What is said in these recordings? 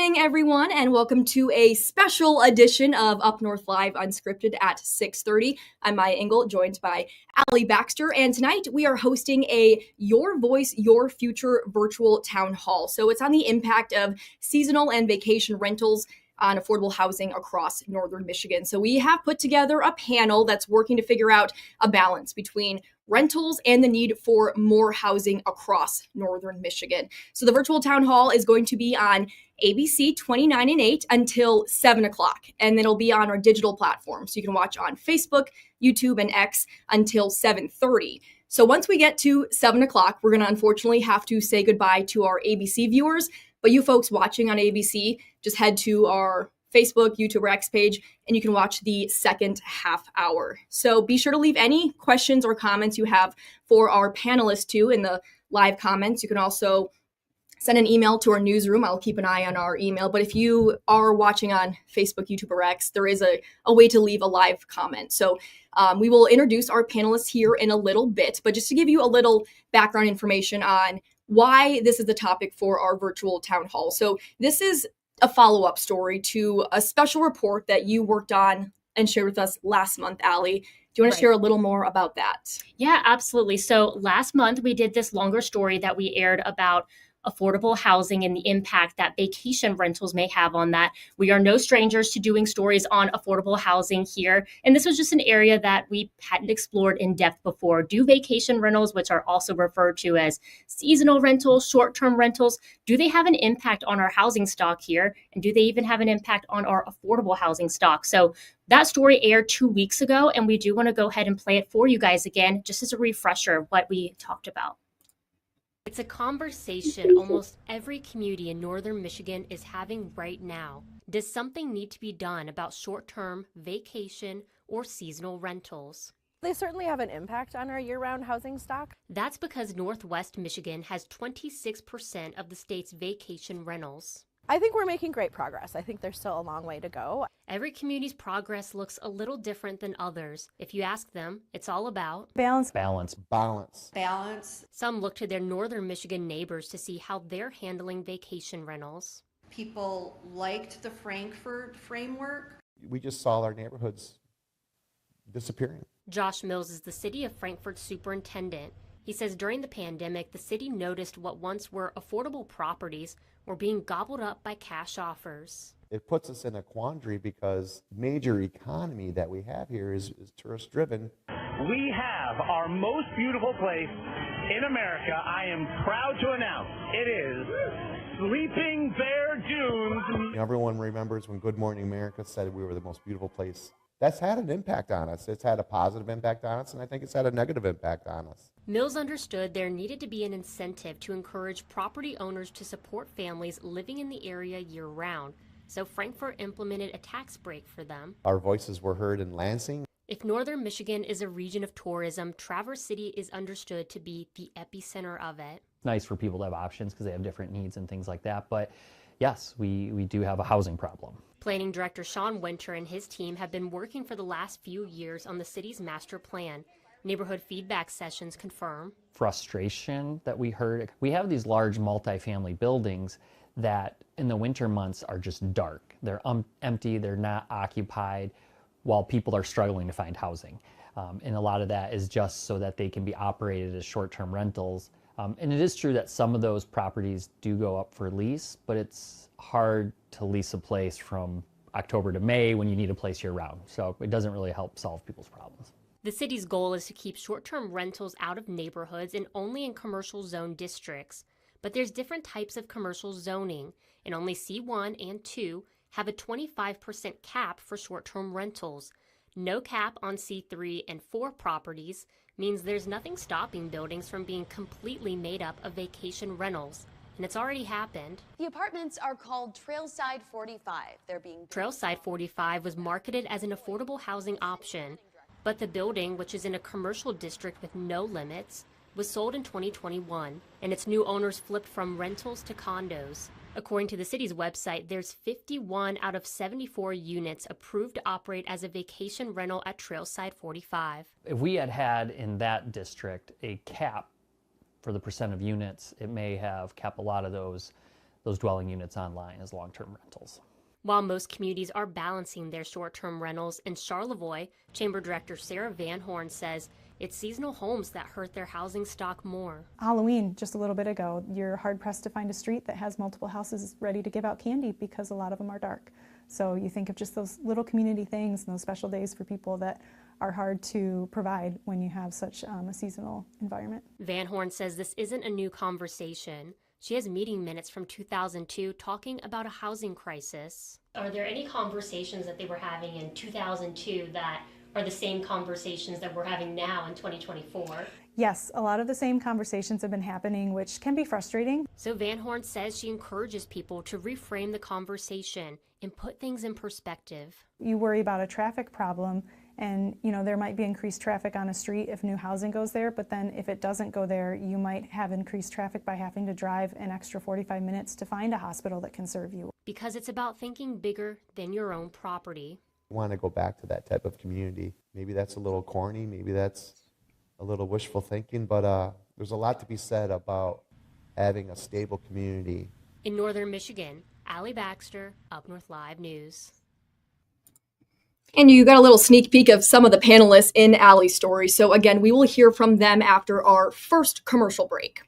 morning, everyone, and welcome to a special edition of Up North Live Unscripted at 6:30. I'm Maya Engel, joined by Allie Baxter, and tonight we are hosting a Your Voice, Your Future virtual town hall. So it's on the impact of seasonal and vacation rentals on affordable housing across northern Michigan. So we have put together a panel that's working to figure out a balance between rentals and the need for more housing across northern Michigan. So the virtual town hall is going to be on ABC 29 and 8 until 7 o'clock, and then it'll be on our digital platform. So you can watch on Facebook, YouTube, and X until 7:30. So once we get to 7 o'clock, we're going to unfortunately have to say goodbye to our ABC viewers. But you folks watching on ABC, just head to our Facebook, YouTube, or X page, and you can watch the second half hour. So be sure to leave any questions or comments you have for our panelists too in the live comments. You can also send an email to our newsroom. I'll keep an eye on our email. But if you are watching on Facebook, YouTube, or X, there is a way to leave a live comment. So we will introduce our panelists here in a little bit. But just to give you a little background information on why this is the topic for our virtual town hall. So this is a follow-up story to a special report that you worked on and shared with us last month, Allie. Do you want to share a little more about that? Yeah, absolutely. So last month we did this longer story that we aired about affordable housing and the impact that vacation rentals may have on that. We are no strangers to doing stories on affordable housing here. And this was just an area that we hadn't explored in depth before. Do vacation rentals, which are also referred to as seasonal rentals, short-term rentals, do they have an impact on our housing stock here? And do they even have an impact on our affordable housing stock? So that story aired 2 weeks ago, and we do want to go ahead and play it for you guys again, just as a refresher of what we talked about. It's a conversation almost every community in northern Michigan is having right now. Does something need to be done about short-term, vacation, or seasonal rentals? They certainly have an impact on our year-round housing stock. That's because Northwest Michigan has 26% of the state's vacation rentals. I think we're making great progress. I think there's still a long way to go. Every community's progress looks a little different than others. If you ask them, it's all about balance. Some look to their northern Michigan neighbors to see how they're handling vacation rentals. People liked the Frankfurt framework. We just saw our neighborhoods disappearing. Josh Mills is the city of Frankfurt's superintendent. He says during the pandemic, the city noticed what once were affordable properties were being gobbled up by cash offers. It puts us in a quandary because major economy that we have here is tourist driven. We have our most beautiful place in America. I am proud to announce it is Sleeping Bear Dunes. Everyone remembers when Good Morning America said we were the most beautiful place. That's had an impact on us. It's had a positive impact on us, and I think it's had a negative impact on us. Mills understood there needed to be an incentive to encourage property owners to support families living in the area year-round, so Frankfurt implemented a tax break for them. Our voices were heard in Lansing. If northern Michigan is a region of tourism, Traverse City is understood to be the epicenter of it. Nice for people to have options because they have different needs and things like that, but yes, we do have a housing problem. Planning Director Sean Winter and his team have been working for the last few years on the city's master plan. Neighborhood feedback sessions confirm frustration that we heard. We have these large multifamily buildings that in the winter months are just dark. They're empty, they're not occupied, while people are struggling to find housing. And a lot of that is just so that they can be operated as short-term rentals. And it is true that some of those properties do go up for lease, but it's hard to lease a place from October to May when you need a place year-round. So it doesn't really help solve people's problems. The city's goal is to keep short-term rentals out of neighborhoods and only in commercial zone districts. But there's different types of commercial zoning, and only C1 and 2 have a 25% cap for short-term rentals. No cap on C3 and 4 properties means there's nothing stopping buildings from being completely made up of vacation rentals. And it's already happened. The apartments are called Trailside 45. Trailside 45 was marketed as an affordable housing option, but the building, which is in a commercial district with no limits, was sold in 2021, and its new owners flipped from rentals to condos. According to the city's website, there's 51 out of 74 units approved to operate as a vacation rental at Trailside 45. If we had in that district a cap for the percent of units, it may have kept a lot of those those dwelling units online as long-term rentals. While most communities are balancing their short-term rentals, in Charlevoix, Chamber Director Sarah Van Horn says it's seasonal homes that hurt their housing stock more. Halloween, just a little bit ago, you're hard-pressed to find a street that has multiple houses ready to give out candy because a lot of them are dark. So you think of just those little community things and those special days for people that are hard to provide when you have such a seasonal environment. Van Horn says this isn't a new conversation. She has meeting minutes from 2002 talking about a housing crisis. Are there any conversations that they were having in 2002 that are the same conversations that we're having now in 2024? Yes, a lot of the same conversations have been happening, which can be frustrating. So Van Horn says she encourages people to reframe the conversation and put things in perspective. You worry about a traffic problem, and there might be increased traffic on a street if new housing goes there, but then if it doesn't go there, you might have increased traffic by having to drive an extra 45 minutes to find a hospital that can serve you. Because it's about thinking bigger than your own property. I want to go back to that type of community. Maybe that's a little corny, maybe that's a little wishful thinking, but there's a lot to be said about having a stable community. In northern Michigan, Allie Baxter, UpNorthLive News. And you got a little sneak peek of some of the panelists in Allie's story. So again, we will hear from them after our first commercial break.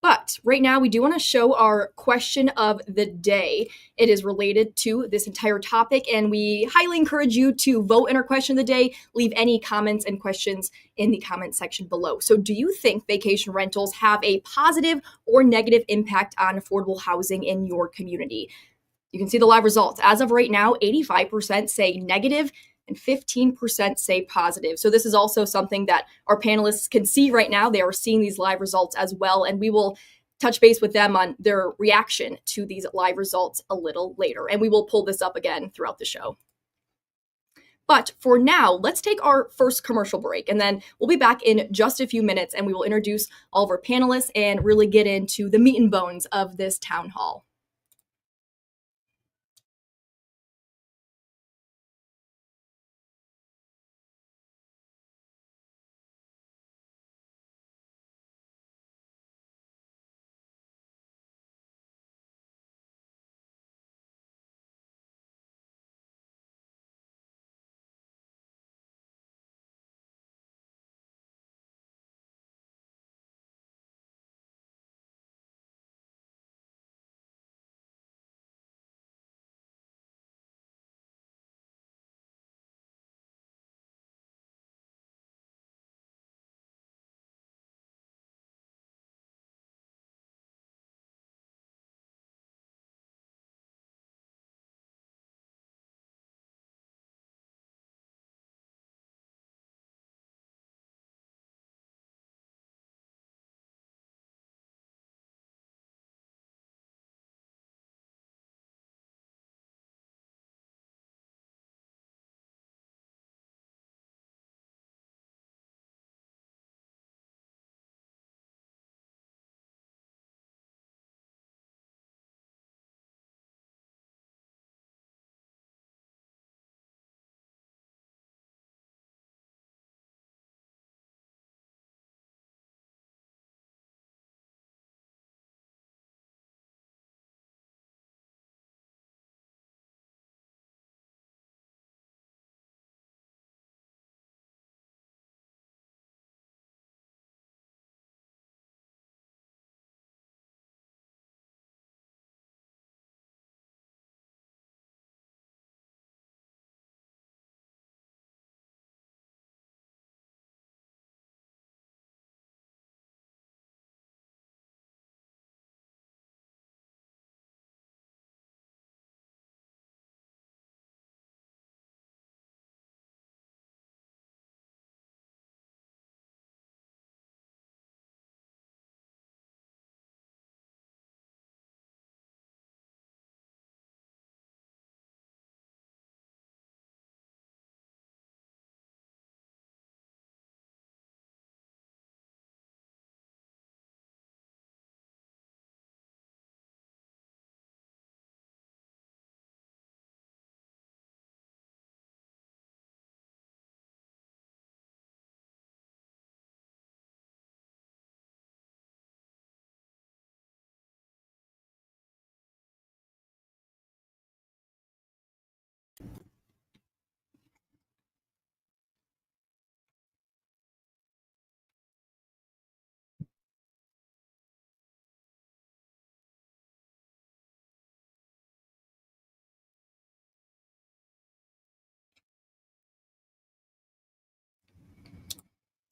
But right now, we do want to show our question of the day. It is related to this entire topic, and we highly encourage you to vote in our question of the day. Leave any comments and questions in the comment section below. So do you think vacation rentals have a positive or negative impact on affordable housing in your community? You can see the live results. As of right now, 85% say negative and 15% say positive. So this is also something that our panelists can see right now. They are seeing these live results as well, and we will touch base with them on their reaction to these live results a little later. And we will pull this up again throughout the show. But for now, let's take our first commercial break, and then we'll be back in just a few minutes, and we will introduce all of our panelists and really get into the meat and bones of this town hall.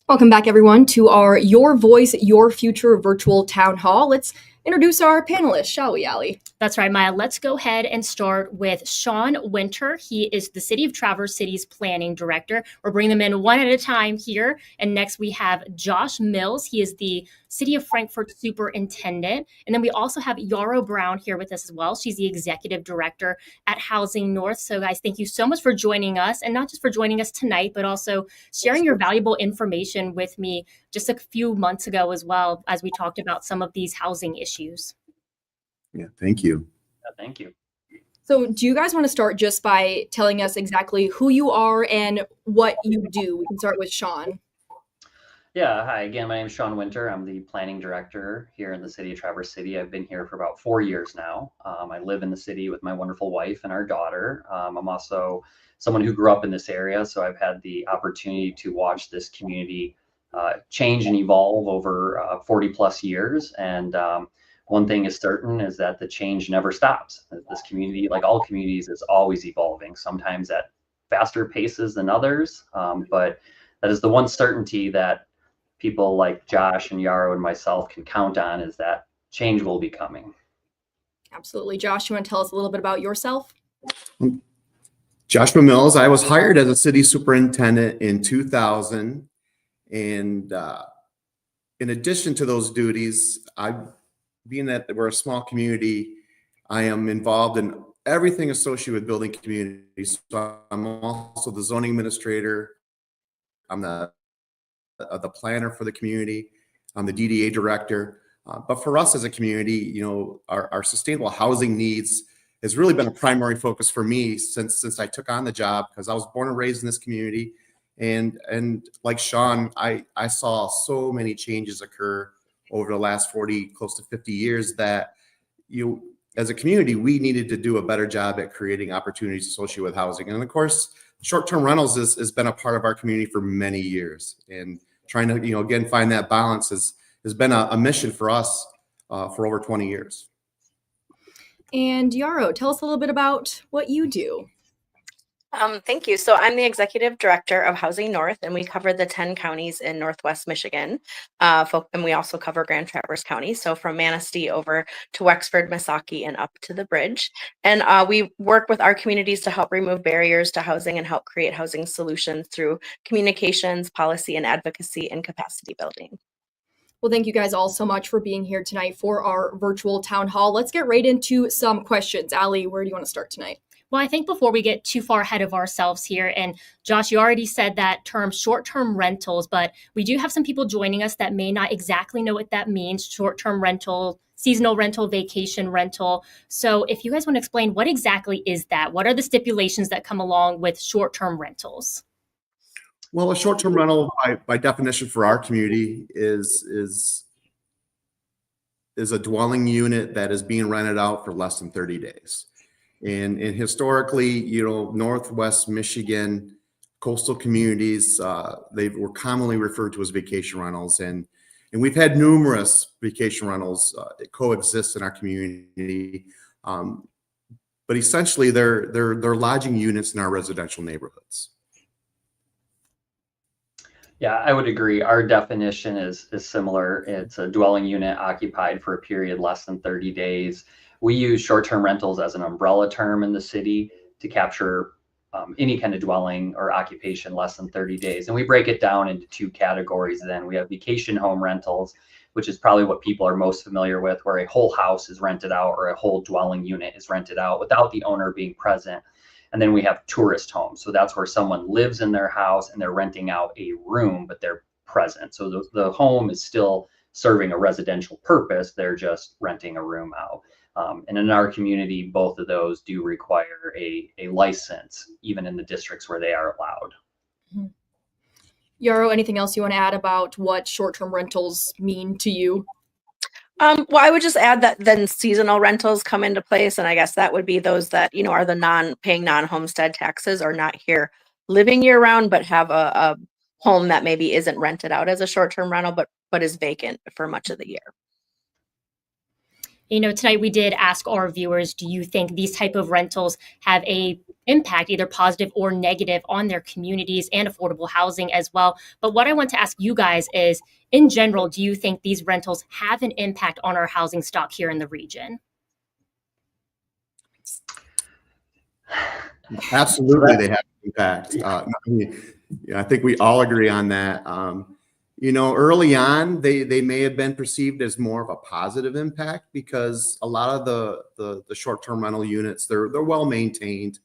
Welcome back, everyone, to our Your Voice, Your Future virtual town hall. Let's introduce our panelists, shall we, Allie? That's right, Maya. Let's go ahead and start with Sean Winter. He is the City of Traverse City's Planning Director. We're bringing them in one at a time here. And next we have Josh Mills. He is the City of Frankfurt Superintendent. And then we also have Yarrow Brown here with us as well. She's the Executive Director at Housing North. So guys, thank you so much for joining us, and not just for joining us tonight, but also sharing your valuable information with me just a few months ago as well, as we talked about some of these housing issues. Yeah, thank you. Thank you. So do you guys want to start just by telling us exactly who you are and what you do? We can start with Sean. Yeah, hi. Again, my name is Sean Winter. I'm the planning director here in the city of Traverse City. I've been here for about 4 years now. I live in the city with my wonderful wife and our daughter. I'm also someone who grew up in this area, so I've had the opportunity to watch this community change and evolve over 40 plus years. And one thing is certain is that the change never stops. This community, like all communities, is always evolving, sometimes at faster paces than others. But that is the one certainty that people like Josh and Yarrow and myself can count on, is that change will be coming. Absolutely. Josh, you want to tell us a little bit about yourself? Joshua Mills. I was hired as a city superintendent in 2000. And in addition to those duties, being that we're a small community, I am involved in everything associated with building communities. So I'm also the zoning administrator. I'm the planner for the community. I'm the DDA director. But for us as a community, you know, our sustainable housing needs has really been a primary focus for me since I took on the job, because I was born and raised in this community. And like Sean, I saw so many changes occur over the last 40, close to 50 years, that as a community, we needed to do a better job at creating opportunities associated with housing. And of course, short-term rentals has been a part of our community for many years. And trying to, again, find that balance has been a mission for us for over 20 years. And Yarrow, tell us a little bit about what you do. Thank you. So I'm the executive director of Housing North, and we cover the 10 counties in Northwest Michigan. And we also cover Grand Traverse County. So from Manistee over to Wexford, Missaukee, and up to the bridge. And we work with our communities to help remove barriers to housing and help create housing solutions through communications, policy, and advocacy and capacity building. Well, thank you guys all so much for being here tonight for our virtual town hall. Let's get right into some questions. Allie, where do you want to start tonight? Well, I think before we get too far ahead of ourselves here, and Josh, you already said that term short-term rentals, but we do have some people joining us that may not exactly know what that means. Short-term rental, seasonal rental, vacation rental. So if you guys want to explain, what exactly is that? What are the stipulations that come along with short-term rentals? Well, a short-term rental, by definition for our community, is a dwelling unit that is being rented out for less than 30 days. And historically, Northwest Michigan coastal communities, they were commonly referred to as vacation rentals, and we've had numerous vacation rentals coexist in our community. But essentially, they're lodging units in our residential neighborhoods. Yeah, I would agree. Our definition is similar. It's a dwelling unit occupied for a period less than 30 days. We use short-term rentals as an umbrella term in the city to capture any kind of dwelling or occupation less than 30 days. And we break it down into two categories then. We have vacation home rentals, which is probably what people are most familiar with, where a whole house is rented out or a whole dwelling unit is rented out without the owner being present. And then we have tourist homes. So that's where someone lives in their house and they're renting out a room, but they're present. So the home is still serving a residential purpose. They're just renting a room out. And in our community, both of those do require a license, even in the districts where they are allowed. Mm-hmm. Yarrow, anything else you want to add about what short-term rentals mean to you? Well, I would just add that then seasonal rentals come into place. And I guess that would be those that, are the paying non-homestead taxes, or not here living year round, but have a home that maybe isn't rented out as a short-term rental, but is vacant for much of the year. Tonight we did ask our viewers, do you think these type of rentals have a impact, either positive or negative, on their communities and affordable housing as well? But what I want to ask you guys is, in general, do you think these rentals have an impact on our housing stock here in the region? Absolutely, they have an impact. I think we all agree on that. Early on, they may have been perceived as more of a positive impact because a lot of the short-term rental units, they're well maintained.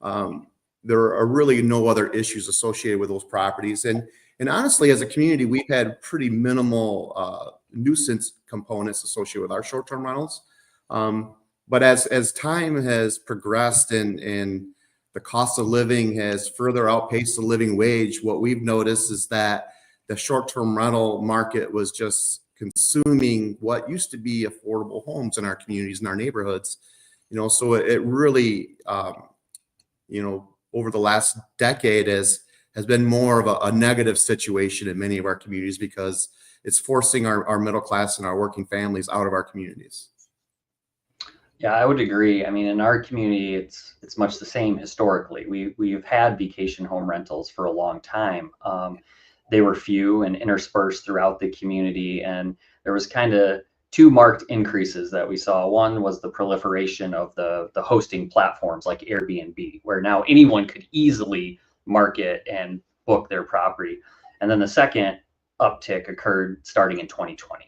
There are really no other issues associated with those properties. And honestly, as a community, we've had pretty minimal nuisance components associated with our short-term rentals. But as time has progressed and the cost of living has further outpaced the living wage, what we've noticed is that the short-term rental market was just consuming what used to be affordable homes in our communities and our neighborhoods. So it really, over the last decade has been more of a negative situation in many of our communities because it's forcing our middle class and our working families out of our communities. Yeah, I would agree. I mean, in our community, it's much the same historically. We've had vacation home rentals for a long time. They were few and interspersed throughout the community, and there was kind of two marked increases that we saw. One was the proliferation of the hosting platforms like Airbnb, where now anyone could easily market and book their property. And then the second uptick occurred starting in 2020.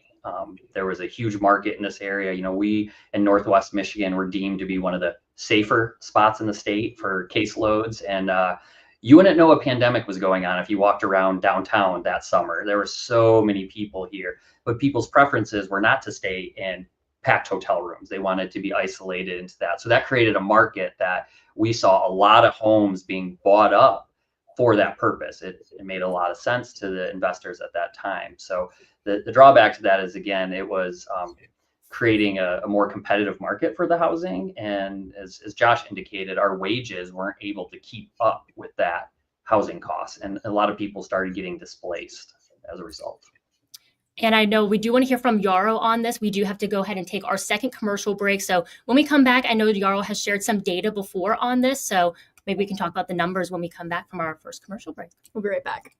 There was a huge market in this area. We in Northwest Michigan were deemed to be one of the safer spots in the state for caseloads. And you wouldn't know a pandemic was going on if you walked around downtown that summer. There were so many people here, but people's preferences were not to stay in packed hotel rooms. They wanted to be isolated into that. So that created a market that we saw a lot of homes being bought up for that purpose. It made a lot of sense to the investors at that time. So the drawback to that is, again, it was creating a more competitive market for the housing. And as Josh indicated, our wages weren't able to keep up with that housing costs. And a lot of people started getting displaced as a result. And I know we do want to hear from Yarrow on this. We do have to go ahead and take our second commercial break. So when we come back, I know Yarrow has shared some data before on this. So maybe we can talk about the numbers when we come back from our first commercial break. We'll be right back.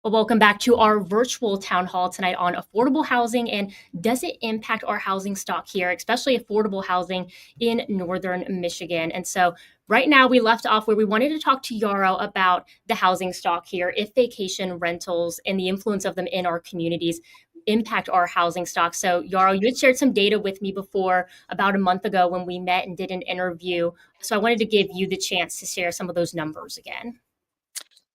Well, welcome back to our virtual town hall tonight on affordable housing and does it impact our housing stock here, especially affordable housing in northern Michigan. And so right now we left off where we wanted to talk to Yarrow about the housing stock here, if vacation rentals and the influence of them in our communities impact our housing stock. So Yarrow, you had shared some data with me before about a month ago when we met and did an interview. So I wanted to give you the chance to share some of those numbers again.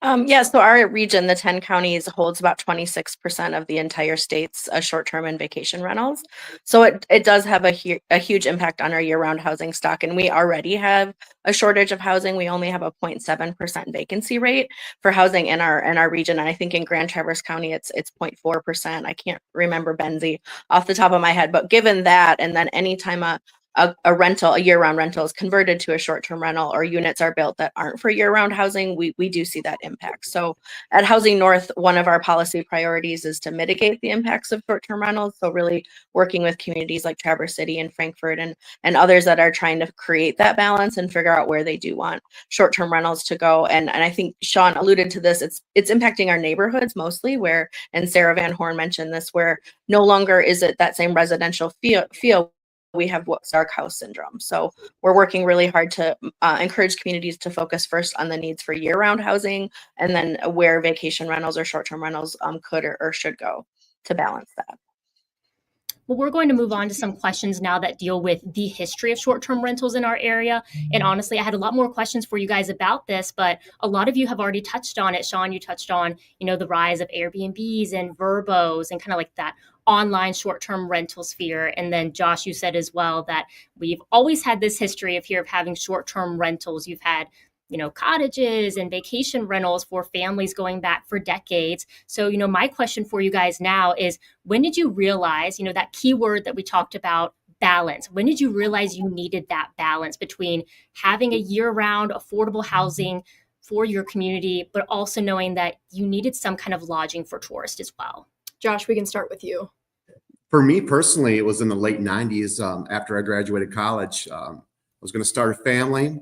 Yeah, so our region, the 10 counties, holds about 26% of the entire state's short-term and vacation rentals. So it does have a huge impact on our year-round housing stock. And we already have a shortage of housing. We only have a 0.7% vacancy rate for housing in our region. And I think in Grand Traverse County, it's 0.4%. I can't remember Benzie off the top of my head. But given that, and then anytime a rental, a year-round rental is converted to a short-term rental or units are built that aren't for year-round housing, we do see that impact. So at Housing North, one of our policy priorities is to mitigate the impacts of short-term rentals. So really working with communities like Traverse City and Frankfurt and others that are trying to create that balance and figure out where they do want short-term rentals to go. And I think Sean alluded to this, it's impacting our neighborhoods mostly where, and Sarah Van Horn mentioned this, where no longer is it that same residential feel. We have what's dark house syndrome. So we're working really hard to encourage communities to focus first on the needs for year-round housing and then where vacation rentals or short-term rentals could or should go to balance that. Well, we're going to move on to some questions now that deal with the history of short-term rentals in our area. And honestly, I had a lot more questions for you guys about this, but a lot of you have already touched on it. Sean, you touched on, the rise of Airbnbs and Verbos and kind of like that online short-term rental sphere. And then Josh, you said as well that we've always had this history of here of having short-term rentals. You've had cottages and vacation rentals for families going back for decades. So, my question for you guys now is, when did you realize, that key word that we talked about, balance? When did you realize you needed that balance between having a year-round affordable housing for your community, but also knowing that you needed some kind of lodging for tourists as well? Josh, we can start with you. For me personally, it was in the late 90s after I graduated college. I was going to start a family.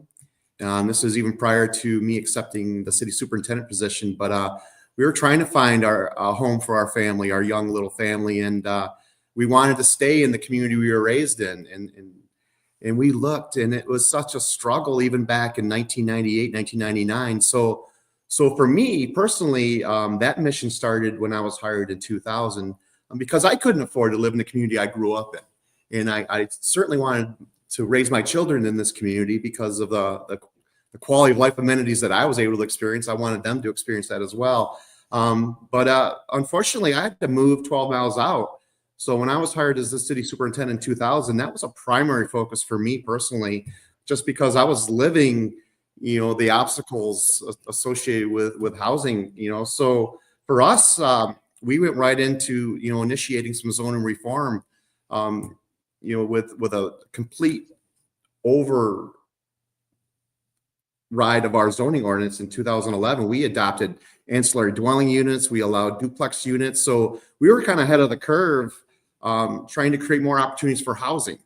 This was even prior to me accepting the city superintendent position, but we were trying to find a home for our family, our young little family, and we wanted to stay in the community we were raised in. And we looked, and it was such a struggle even back in 1998, 1999. So for me personally, that mission started when I was hired in 2000 because I couldn't afford to live in the community I grew up in. And I certainly wanted to raise my children in this community because of the quality of life amenities that I was able to experience. I wanted them to experience that as well. But unfortunately, I had to move 12 miles out. So when I was hired as the city superintendent in 2000, that was a primary focus for me personally, just because I was living, the obstacles associated with housing, So for us, we went right into, initiating some zoning reform, with a complete override of our zoning ordinance in 2011. We adopted ancillary dwelling units. We allowed duplex units. So we were kind of ahead of the curve, trying to create more opportunities for housing.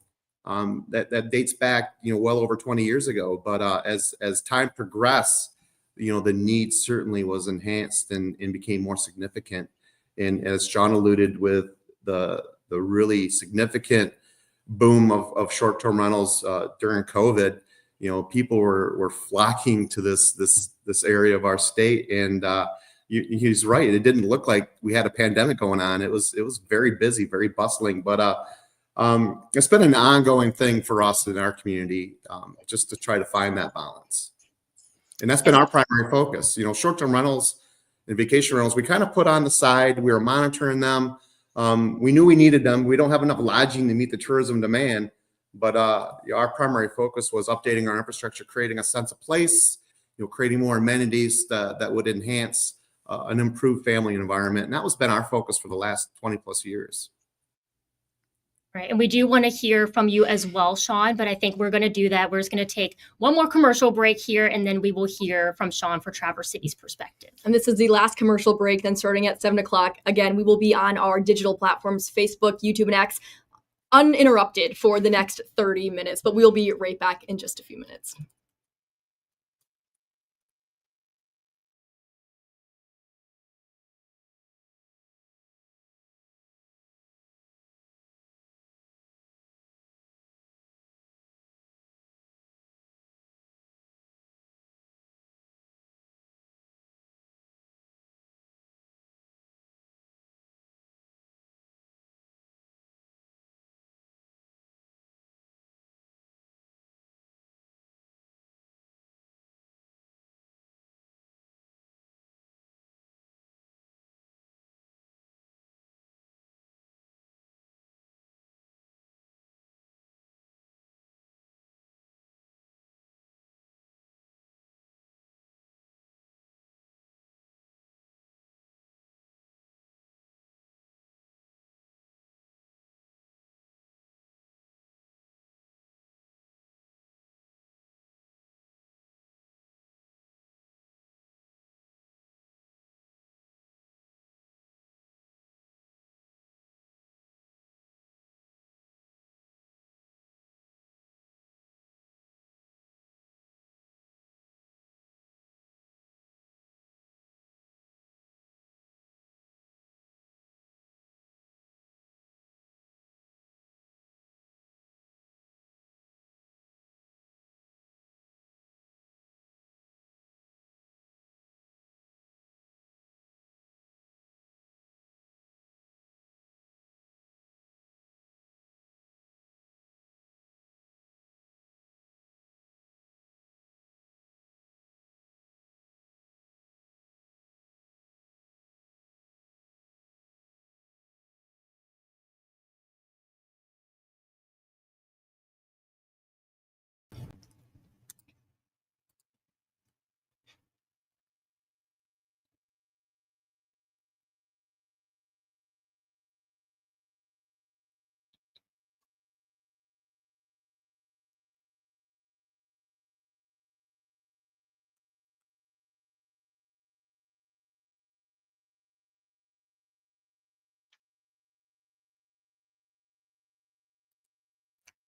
That dates back, well over 20 years ago. But as time progressed, the need certainly was enhanced and became more significant. And as John alluded with the really significant boom of short-term rentals during COVID, people were flocking to this area of our state, and he's right. It didn't look like we had a pandemic going on. It was very busy, very bustling, but it's been an ongoing thing for us in our community, just to try to find that balance, and that's been our primary focus. Short-term rentals and vacation rentals, we kind of put on the side. We were monitoring them. We knew we needed them. We don't have enough lodging to meet the tourism demand, but our primary focus was updating our infrastructure, creating a sense of place, creating more amenities that would enhance an improved family environment. And that has been our focus for the last 20 plus years. Right. And we do want to hear from you as well, Sean, but I think we're going to do that. We're just going to take one more commercial break here, and then we will hear from Sean for Traverse City's perspective. And this is the last commercial break, then starting at 7 o'clock. Again, we will be on our digital platforms, Facebook, YouTube, and X, uninterrupted for the next 30 minutes, but we'll be right back in just a few minutes.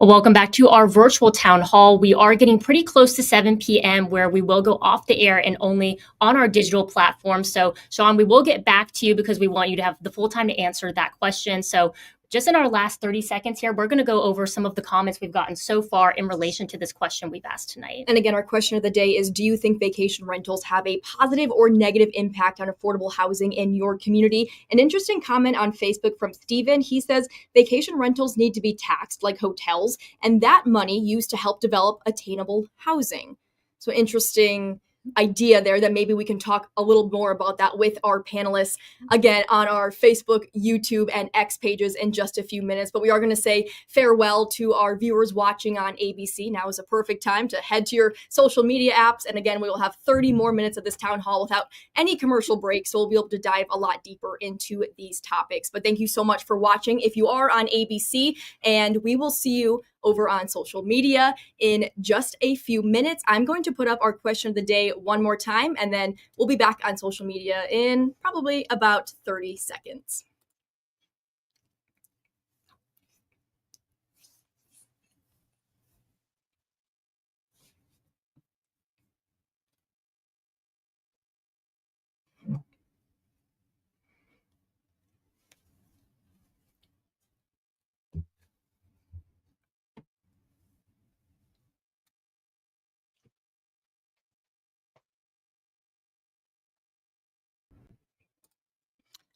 Well, welcome back to our virtual town hall. We are getting pretty close to 7 p.m. where we will go off the air and only on our digital platform. So, Sean, we will get back to you because we want you to have the full time to answer that question. So just in our last 30 seconds here, we're going to go over some of the comments we've gotten so far in relation to this question we've asked tonight. And again, our question of the day is, do you think vacation rentals have a positive or negative impact on affordable housing in your community? An interesting comment on Facebook from Steven. He says, vacation rentals need to be taxed like hotels, and that money used to help develop attainable housing. So interesting idea there that maybe we can talk a little more about that with our panelists again on our Facebook, YouTube, and X pages in just a few minutes. But we are going to say farewell to our viewers watching on ABC. Now is a perfect time to head to your social media apps. And again, we will have 30 more minutes of this town hall without any commercial breaks. So we'll be able to dive a lot deeper into these topics. But thank you so much for watching if you are on ABC, and we will see you over on social media in just a few minutes. I'm going to put up our question of the day one more time, and then we'll be back on social media in probably about 30 seconds.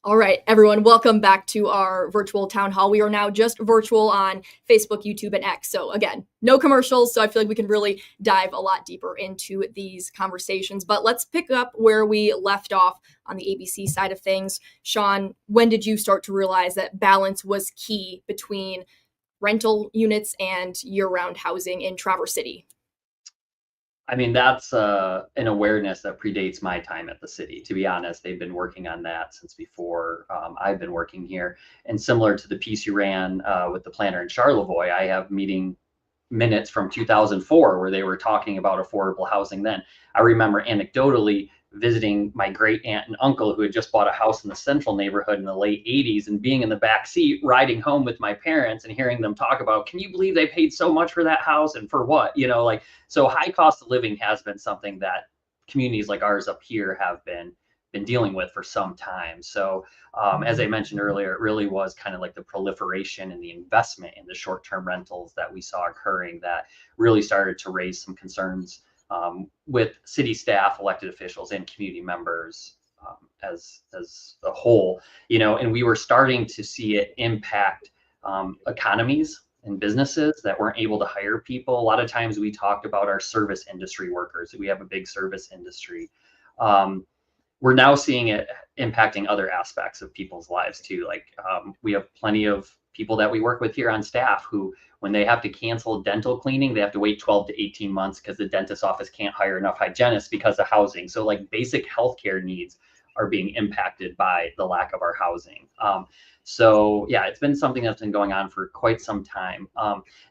All right, everyone, welcome back to our virtual town hall. We are now just virtual on Facebook, YouTube, and X. So again, no commercials. So I feel like we can really dive a lot deeper into these conversations. But let's pick up where we left off on the ABC side of things. Sean, when did you start to realize that balance was key between rental units and year-round housing in Traverse City? I mean, that's an awareness that predates my time at the city. To be honest, they've been working on that since before I've been working here. And similar to the piece you ran with the planner in Charlevoix, I have meeting minutes from 2004 where they were talking about affordable housing then. I remember anecdotally visiting my great aunt and uncle who had just bought a house in the central neighborhood in the late 80s and being in the back seat riding home with my parents and hearing them talk about, can you believe they paid so much for that house and for what? You know, like, so high cost of living has been something that communities like ours up here have been dealing with for some time. So as I mentioned earlier, it really was kind of like the proliferation and the investment in the short-term rentals that we saw occurring that really started to raise some concerns with city staff, elected officials, and community members as a whole, you know, and we were starting to see it impact economies and businesses that weren't able to hire people. A lot of times we talked about our service industry workers. We have a big service industry. We're now seeing it impacting other aspects of people's lives too. Like we have plenty of people that we work with here on staff who, when they have to cancel dental cleaning, they have to wait 12 to 18 months because the dentist office can't hire enough hygienists because of housing. So like basic healthcare needs are being impacted by the lack of our housing. So yeah, it's been something that's been going on for quite some time.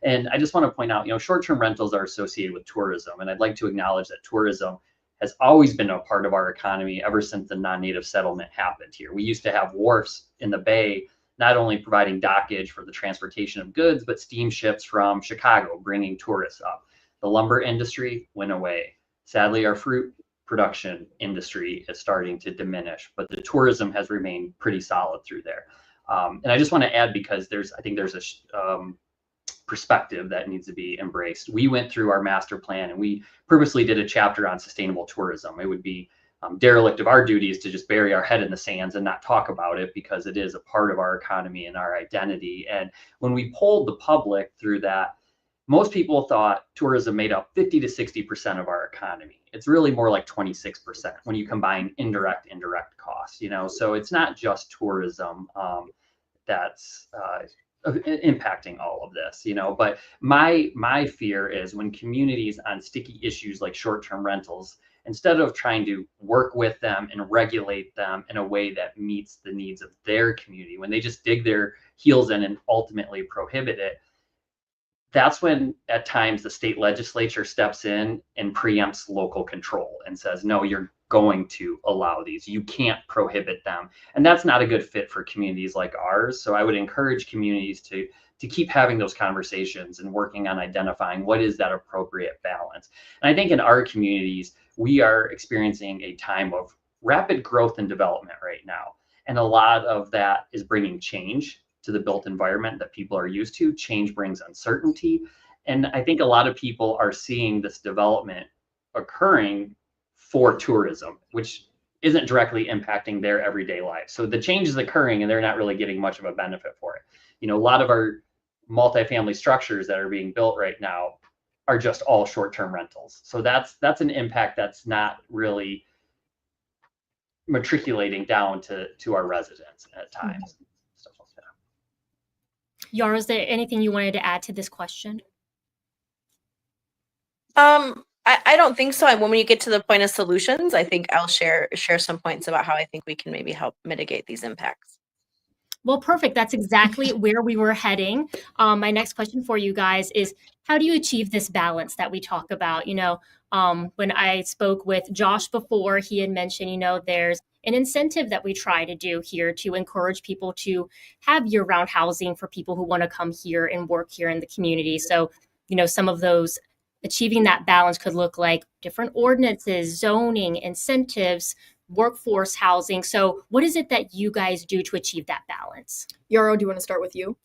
And I just want to point out, you know, short-term rentals are associated with tourism. And I'd like to acknowledge that tourism has always been a part of our economy ever since the non-native settlement happened here. We used to have wharfs in the bay, not only providing dockage for the transportation of goods, but steamships from Chicago bringing tourists up. The lumber industry went away. Sadly, our fruit production industry is starting to diminish, but the tourism has remained pretty solid through there. And I just want to add, because I think there's a perspective that needs to be embraced. We went through our master plan and we purposely did a chapter on sustainable tourism. It would be derelict of our duties to just bury our head in the sands and not talk about it, because it is a part of our economy and our identity. And when we polled the public through that, most people thought tourism made up 50 to 60% of our economy. It's really more like 26% when you combine indirect costs, you know. So it's not just tourism that's impacting all of this, you know. But my fear is when communities on sticky issues like short-term rentals, instead of trying to work with them and regulate them in a way that meets the needs of their community, when they just dig their heels in and ultimately prohibit it, that's when at times the state legislature steps in and preempts local control and says, no, you're going to allow these. You can't prohibit them. And that's not a good fit for communities like ours. So I would encourage communities to to keep having those conversations and working on identifying what is that appropriate balance. And I think in our communities, we are experiencing a time of rapid growth and development right now. And a lot of that is bringing change to the built environment that people are used to. Change brings uncertainty. And I think a lot of people are seeing this development occurring for tourism, which isn't directly impacting their everyday life. So the change is occurring and they're not really getting much of a benefit for it. You know, a lot of our multifamily structures that are being built right now are just all short-term rentals. So that's an impact that's not really matriculating down to our residents at times. Stuff like that. Yara, is there anything you wanted to add to this question? I don't think so. When we get to the point of solutions, I think I'll share some points about how I think we can maybe help mitigate these impacts. Well, perfect. That's exactly where we were heading. My next question for you guys is, how do you achieve this balance that we talk about? You know, when I spoke with Josh before, he had mentioned, you know, there's an incentive that we try to do here to encourage people to have year-round housing for people who want to come here and work here in the community. So, you know, some of those achieving that balance could look like different ordinances, zoning, incentives, workforce housing. So what is it that you guys do to achieve that balance? Yaro, do you want to start with you?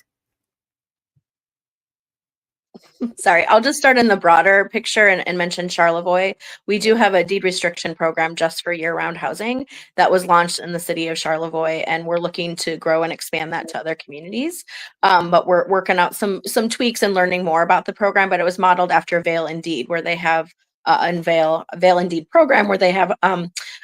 Sorry, I'll just start in the broader picture and mention Charlevoix. We do have a deed restriction program just for year-round housing that was launched in the city of Charlevoix, and we're looking to grow and expand that to other communities. But we're working out some tweaks and learning more about the program, but it was modeled after Vail and Deed, where they have Vail and Deed program where they have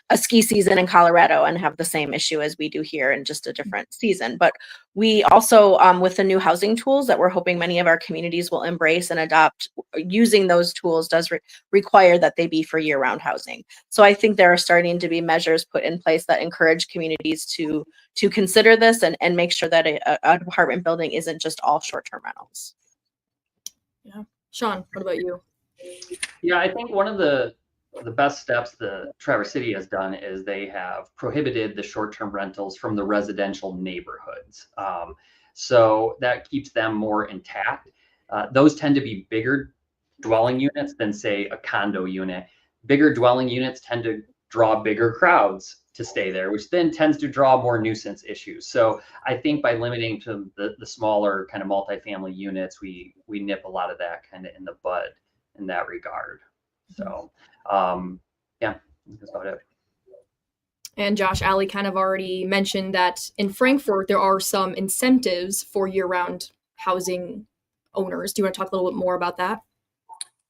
a ski season in Colorado and have the same issue as we do here in just a different season. But we also, with the new housing tools that we're hoping many of our communities will embrace and adopt, using those tools does require that they be for year-round housing. So I think there are starting to be measures put in place that encourage communities to consider this and make sure that a apartment building isn't just all short-term rentals. Yeah. Sean, what about you? Yeah, I think one of the best steps the Traverse City has done is they have prohibited the short-term rentals from the residential neighborhoods. So that keeps them more intact. Those tend to be bigger dwelling units than, say, a condo unit. Bigger dwelling units tend to draw bigger crowds to stay there, which then tends to draw more nuisance issues. So I think by limiting to the smaller kind of multifamily units, we nip a lot of that kind of in the bud in that regard. So yeah, that's about it. And Josh, Allie kind of already mentioned that in Frankfort, there are some incentives for year-round housing owners. Do you want to talk a little bit more about that?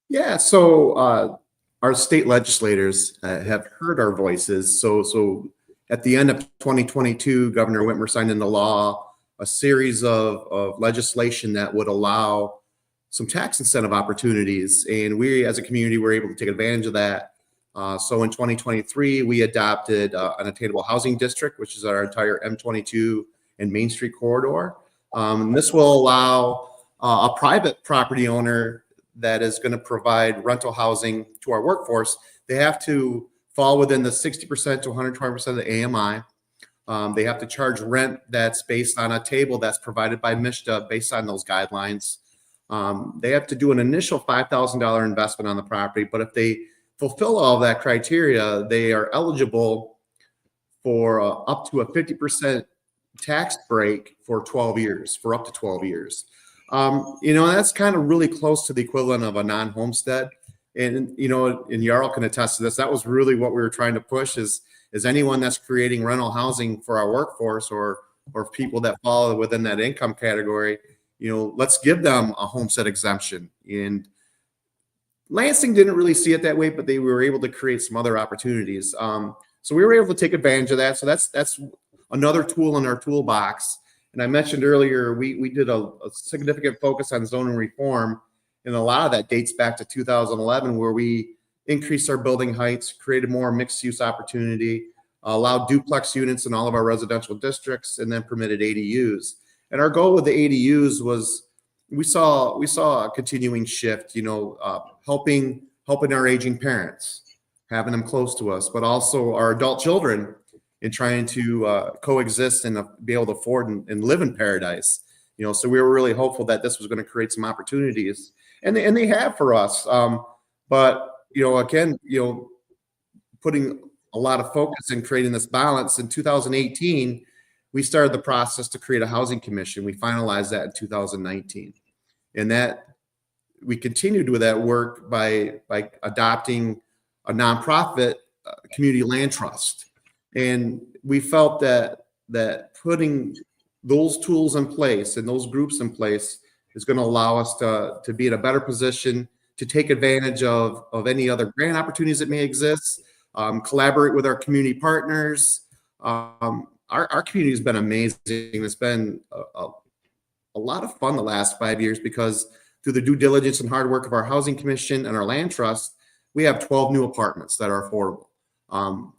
Yeah, so our state legislators have heard our voices. So at the end of 2022, Governor Whitmer signed into law a series of legislation that would allow some tax incentive opportunities. And we as a community were able to take advantage of that. So in 2023, we adopted an attainable housing district, which is our entire M22 and Main Street corridor. This will allow a private property owner that is going to provide rental housing to our workforce. They have to fall within the 60% to 120% of the AMI. They have to charge rent that's based on a table that's provided by MISHDA based on those guidelines. They have to do an initial $5,000 investment on the property, but if they fulfill all of that criteria, they are eligible for up to a 50% tax break for 12 years, for up to 12 years. You know, that's kind of really close to the equivalent of a non-homestead. And, you know, and Jarl can attest to this. That was really what we were trying to push is anyone that's creating rental housing for our workforce or people that fall within that income category, you know, let's give them a homestead exemption. And Lansing didn't really see it that way, but they were able to create some other opportunities. So we were able to take advantage of that. So that's another tool in our toolbox. And I mentioned earlier, we did a significant focus on zoning reform. And a lot of that dates back to 2011, where we increased our building heights, created more mixed use opportunity, allowed duplex units in all of our residential districts, and then permitted ADUs. And our goal with the ADUs was we saw a continuing shift, you know, helping our aging parents, having them close to us, but also our adult children in trying to coexist and be able to afford and live in paradise. So we were really hopeful that this was going to create some opportunities, and they have for us. But again, putting a lot of focus in creating this balance. In 2018, we started the process to create a housing commission. We finalized that in 2019, and that we continued with that work by adopting a nonprofit community land trust. And we felt that putting those tools in place and those groups in place is going to allow us to be in a better position to take advantage of any other grant opportunities that may exist, collaborate with our community partners. Our community has been amazing. It's been a lot of fun the last 5 years because through the due diligence and hard work of our housing commission and our land trust, we have 12 new apartments that are affordable.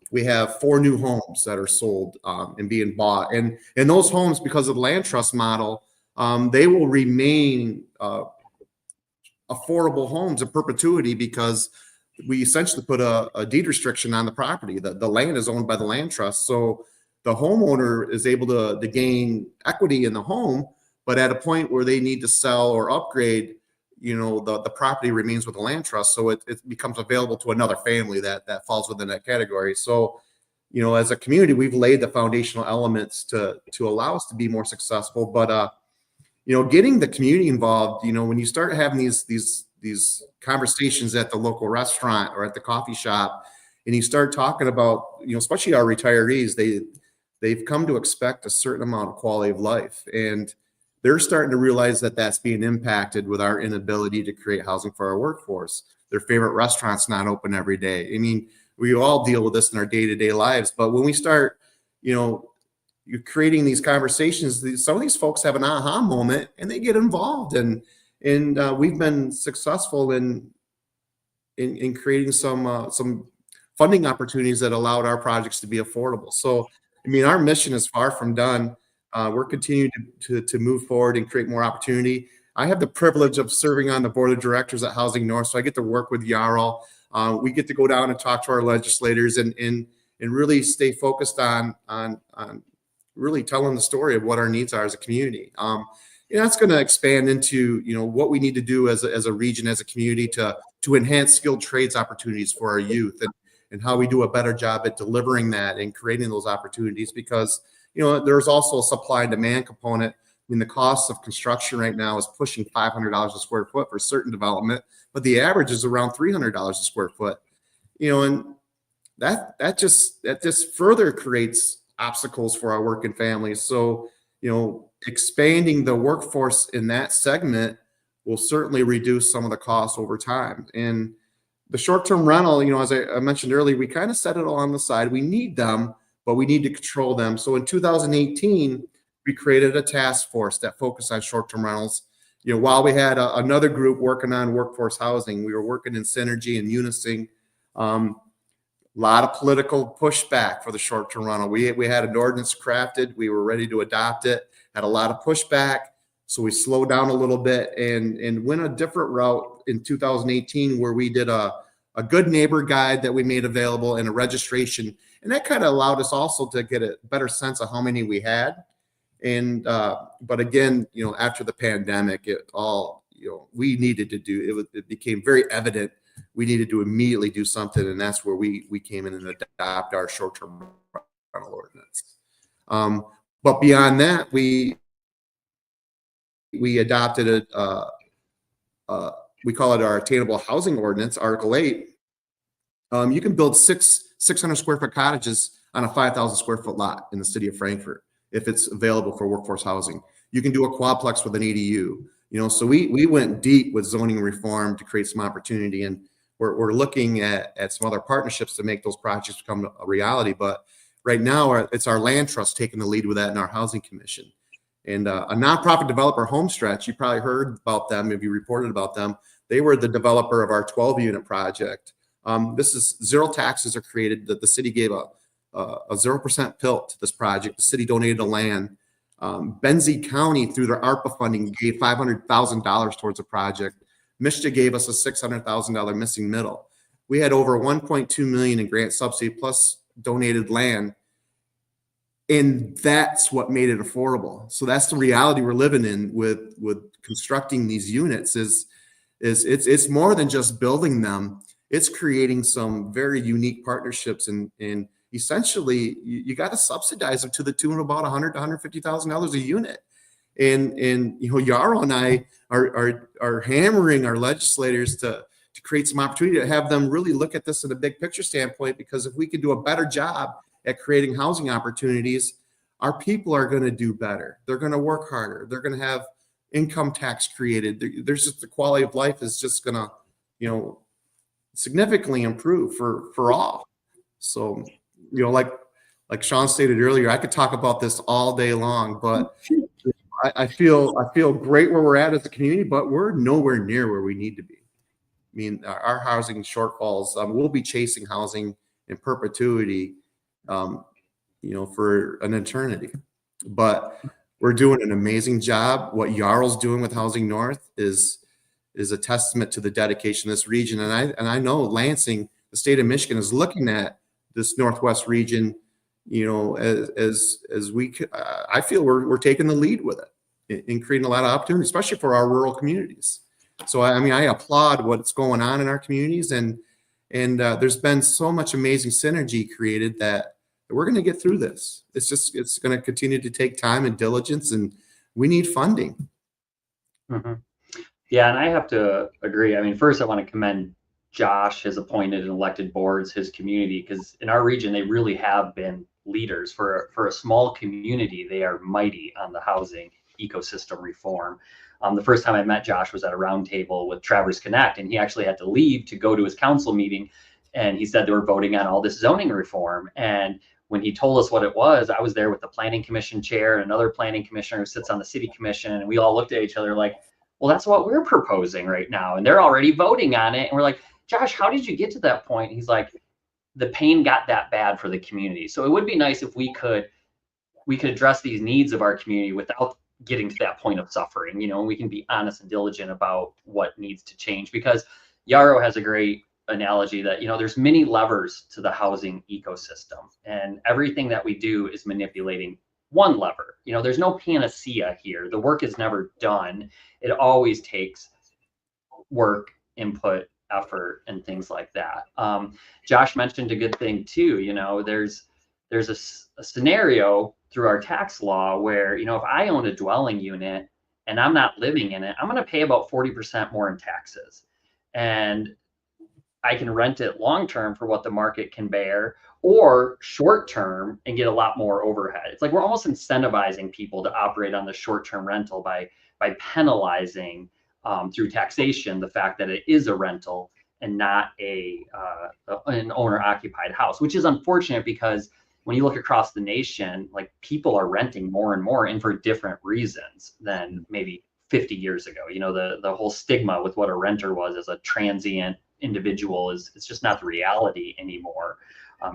We have 4 new homes that are sold and being bought. And those homes, because of the land trust model, they will remain affordable homes in perpetuity because we essentially put a deed restriction on the property. The land is owned by the land trust. So the homeowner is able to gain equity in the home, but at a point where they need to sell or upgrade, the property remains with the land trust. So it becomes available to another family that falls within that category. So, as a community, we've laid the foundational elements to allow us to be more successful. But, getting the community involved, when you start having these conversations at the local restaurant or at the coffee shop, and you start talking about, especially our retirees, they've come to expect a certain amount of quality of life. And they're starting to realize that that's being impacted with our inability to create housing for our workforce. Their favorite restaurant's not open every day. I mean, we all deal with this in our day-to-day lives, but when we start, you're creating these conversations, some of these folks have an aha moment and they get involved. And we've been successful in creating some funding opportunities that allowed our projects to be affordable. So, I mean, our mission is far from done. We're continuing to move forward and create more opportunity. I have the privilege of serving on the board of directors at Housing North, so I get to work with Jarl. We get to go down and talk to our legislators and really stay focused on really telling the story of what our needs are as a community. That's going to expand into what we need to do as a region, as a community to enhance skilled trades opportunities for our youth and how we do a better job at delivering that and creating those opportunities because there's also a supply and demand component. I mean, the cost of construction right now is pushing $500 a square foot for certain development, but the average is around $300 a square foot. And that just further creates obstacles for our working families. So, expanding the workforce in that segment will certainly reduce some of the costs over time. And the short-term rental, as I mentioned earlier, we kind of set it all on the side. We need them, but we need to control them. So in 2018, we created a task force that focused on short-term rentals. While we had another group working on workforce housing, we were working in synergy and unison. A lot of political pushback for the short-term rental. We had an ordinance crafted. We were ready to adopt it. Had a lot of pushback, so we slowed down a little bit and went a different route in 2018, where we did a good neighbor guide that we made available and a registration. And that kind of allowed us also to get a better sense of how many we had. And, but again, after the pandemic, we needed to do, it became very evident we needed to immediately do something. And that's where we came in and adopt our short-term rental ordinance. But beyond that, we adopted we call it our attainable housing ordinance, Article 8. You can build 600 square foot cottages on a 5,000 square foot lot in the city of Frankfort if it's available for workforce housing. You can do a quadplex with an ADU. So we went deep with zoning reform to create some opportunity, and we're looking at some other partnerships to make those projects become a reality. But right now, it's our land trust taking the lead with that in our housing commission. And a nonprofit developer, Homestretch, you probably heard about them, maybe reported about them. They were the developer of our 12-unit project. This is zero taxes are created. The city gave a 0% PILT to this project. The city donated the land. Benzie County, through their ARPA funding, gave $500,000 towards the project. Michigan gave us a $600,000 missing middle. We had over $1.2 million in grant subsidy plus donated land. And that's what made it affordable. So that's the reality we're living in with constructing these units is it's more than just building them. It's creating some very unique partnerships, and essentially you got to subsidize them to the tune of about $100,000 to $150,000 a unit. And you know, Yarrow and I are hammering our legislators to create some opportunity to have them really look at this in a big picture standpoint, because if we can do a better job at creating housing opportunities, our people are going to do better. They're going to work harder. They're going to have income tax created. There's just the quality of life is just going to, you know, significantly improve for all. So, you know, like Sean stated earlier, I could talk about this all day long, but I feel great where we're at as a community, but we're nowhere near where we need to be. I mean, our housing shortfalls, we'll be chasing housing in perpetuity, you know, for an eternity. But we're doing an amazing job. What Yarrow's doing with Housing North is a testament to the dedication of this region. And I know Lansing, the state of Michigan, is looking at this Northwest region, you know, as we, I feel we're taking the lead with it in creating a lot of opportunities, especially for our rural communities. So, I mean, I applaud what's going on in our communities, and there's been so much amazing synergy created that we're going to get through this. It's going to continue to take time and diligence, and we need funding. Mm-hmm. Yeah, and I have to agree. I mean, first I want to commend Josh, his appointed and elected boards, his community, because in our region, they really have been leaders. For a small community, they are mighty on the housing ecosystem reform. The first time I met Josh was at a roundtable with Traverse Connect, and he actually had to leave to go to his council meeting. And he said they were voting on all this zoning reform. And when he told us what it was, I was there with the planning commission chair and another planning commissioner who sits on the city commission. And we all looked at each other like, well, that's what we're proposing right now. And they're already voting on it. And we're like, Josh, how did you get to that point? He's like, the pain got that bad for the community. So it would be nice if we could address these needs of our community without getting to that point of suffering, you know, and we can be honest and diligent about what needs to change. Because Yarrow has a great analogy that, you know, there's many levers to the housing ecosystem, and everything that we do is manipulating one lever. You know, there's no panacea here. The work is never done. It always takes work, input, effort, and things like that. Josh mentioned a good thing too. You know, there's a scenario through our tax law where, you know, if I own a dwelling unit and I'm not living in it, I'm going to pay about 40% more in taxes. And I can rent it long-term for what the market can bear, or short-term and get a lot more overhead. It's like we're almost incentivizing people to operate on the short-term rental by penalizing through taxation the fact that it is a rental and not an owner-occupied house, which is unfortunate because when you look across the nation, like people are renting more and more, and for different reasons than maybe 50 years ago. You know, the whole stigma with what a renter was as a transient individual it's just not the reality anymore.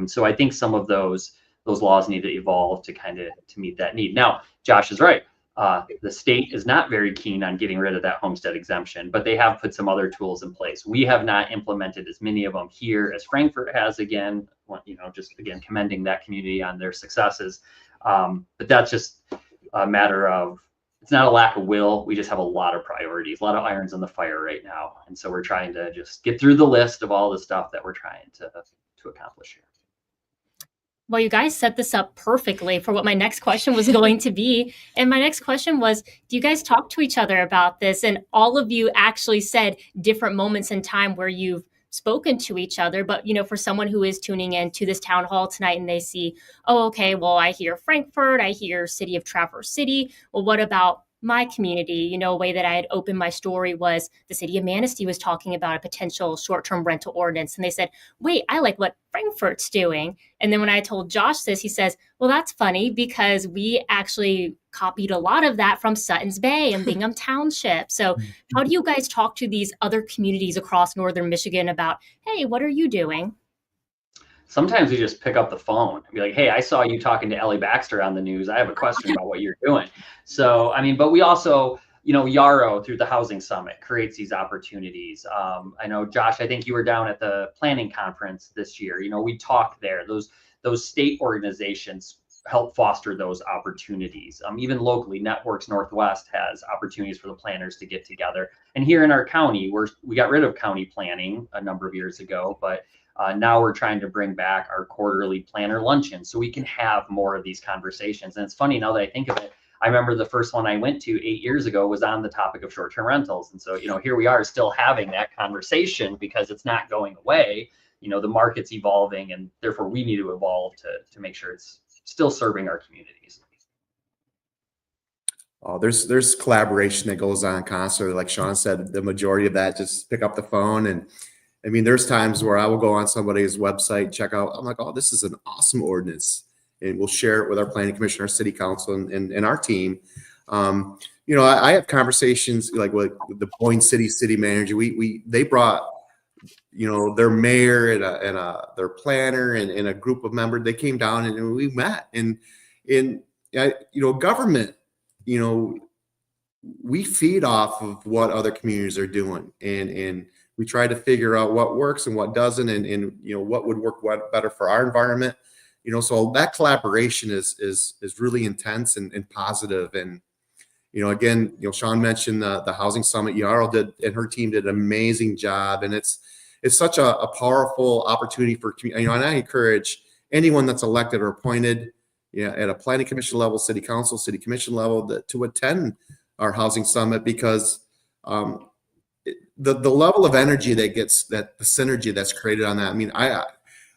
So I think some of those laws need to evolve to to meet that need. Now, Josh is right. The state is not very keen on getting rid of that homestead exemption, but they have put some other tools in place. We have not implemented as many of them here as Frankfort has. Again, you know, just again commending that community on their successes. But that's just a matter of, it's not a lack of will. We just have a lot of priorities, a lot of irons in the fire right now, and so we're trying to just get through the list of all the stuff that we're trying to accomplish here. Well, you guys set this up perfectly for what my next question was going to be. And my next question was, do you guys talk to each other about this? And all of you actually said different moments in time where you've spoken to each other. But, you know, for someone who is tuning in to this town hall tonight and they see, oh, okay, well, I hear Frankfort, I hear City of Traverse City. Well, what about my community? You know, a way that I had opened my story was the city of Manistee was talking about a potential short-term rental ordinance. And they said, wait, I like what Frankfort's doing. And then when I told Josh this, he says, well, that's funny because we actually copied a lot of that from Sutton's Bay and Bingham Township. So how do you guys talk to these other communities across northern Michigan about, hey, what are you doing? Sometimes we just pick up the phone and be like, hey, I saw you talking to Ellie Baxter on the news. I have a question about what you're doing. So, I mean, but we also, you know, Yarrow through the Housing Summit creates these opportunities. I know, Josh, I think you were down at the planning conference this year. You know, we talked there. Those state organizations help foster those opportunities. Even locally, Networks Northwest has opportunities for the planners to get together. And here in our county, we got rid of county planning a number of years ago, but now we're trying to bring back our quarterly planner luncheon so we can have more of these conversations. And it's funny, now that I think of it, I remember the first one I went to 8 years ago was on the topic of short-term rentals. And so, here we are still having that conversation because it's not going away. The market's evolving, and therefore we need to evolve to make sure it's still serving our communities. Oh, there's collaboration that goes on constantly. Like Sean said, the majority of that, just pick up the phone. And I mean, there's times where I will go on somebody's website, check out, I'm like, oh, this is an awesome ordinance. And we'll share it with our planning commission, our city council, and our team. I have conversations like with the Boyne city manager. They brought, their mayor and their planner and a group of members. They came down and we met. And government, we feed off of what other communities are doing, and we try to figure out what works and what doesn't, and what would work better for our environment. So that collaboration is really intense and positive. And again, Sean mentioned the housing summit. Yarl did, and her team did an amazing job, and it's such a powerful opportunity for community. And I encourage anyone that's elected or appointed, at a planning commission level, city council, city commission level, to attend our housing summit, because the level of energy that the synergy that's created on that. I mean,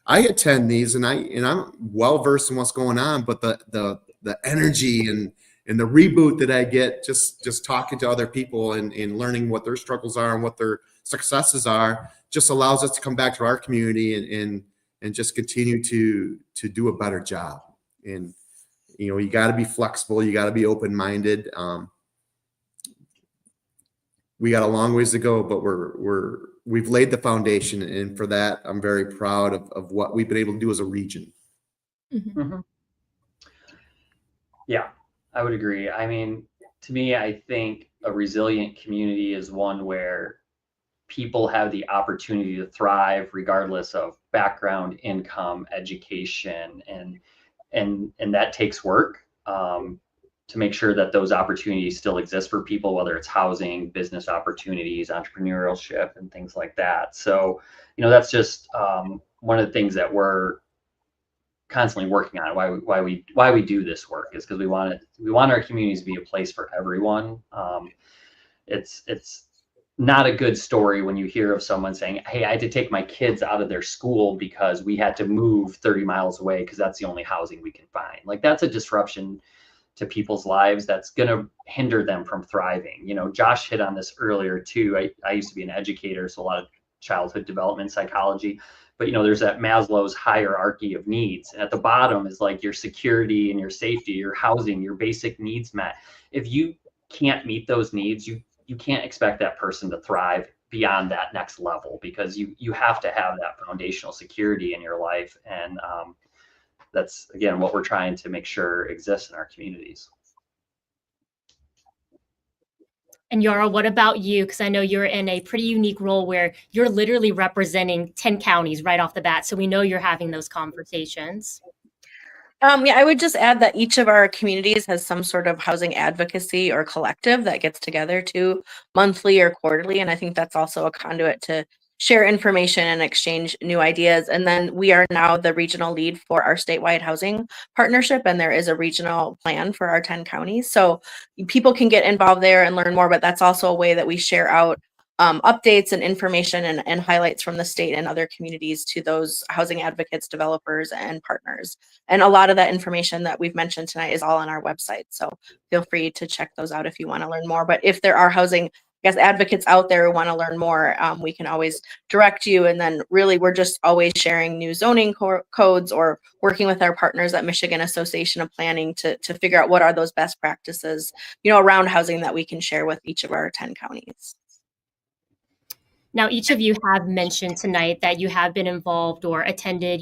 I attend these, and I'm well versed in what's going on, but the energy and the reboot that I get just talking to other people and learning what their struggles are and what their successes are just allows us to come back to our community and just continue to do a better job. And you got to be flexible, you got to be open-minded. We got a long ways to go, but we've laid the foundation, and for that, I'm very proud of what we've been able to do as a region. Mm-hmm. Mm-hmm. Yeah, I would agree. I mean, to me, I think a resilient community is one where people have the opportunity to thrive regardless of background, income, education, and that takes work to make sure that those opportunities still exist for people, whether it's housing, business opportunities, entrepreneurship, and things like that. So, that's just one of the things that we're constantly working on. Why we do this work is because we want our communities to be a place for everyone. It's not a good story when you hear of someone saying, hey, I had to take my kids out of their school because we had to move 30 miles away because that's the only housing we can find. Like, that's a disruption to people's lives that's going to hinder them from thriving. Josh hit on this earlier too. I used to be an educator, so a lot of childhood development psychology, but there's that Maslow's hierarchy of needs. And at the bottom is like your security and your safety, your housing, your basic needs met. If you can't meet those needs, you can't expect that person to thrive beyond that next level, because you have to have that foundational security in your life. And that's, again, what we're trying to make sure exists in our communities. And Yara, what about you? Because I know you're in a pretty unique role where you're literally representing 10 counties right off the bat. So we know you're having those conversations. I would just add that each of our communities has some sort of housing advocacy or collective that gets together too, monthly or quarterly. And I think that's also a conduit to share information and exchange new ideas. And then we are now the regional lead for our statewide housing partnership, and there is a regional plan for our 10 counties. So people can get involved there and learn more, but that's also a way that we share out updates and information and highlights from the state and other communities to those housing advocates, developers, and partners. And a lot of that information that we've mentioned tonight is all on our website. So feel free to check those out if you want to learn more. But if there are housing advocates out there who want to learn more, we can always direct you. And then really, we're just always sharing new zoning codes or working with our partners at Michigan Association of Planning to figure out what are those best practices, around housing that we can share with each of our 10 counties. Now, each of you have mentioned tonight that you have been involved or attended,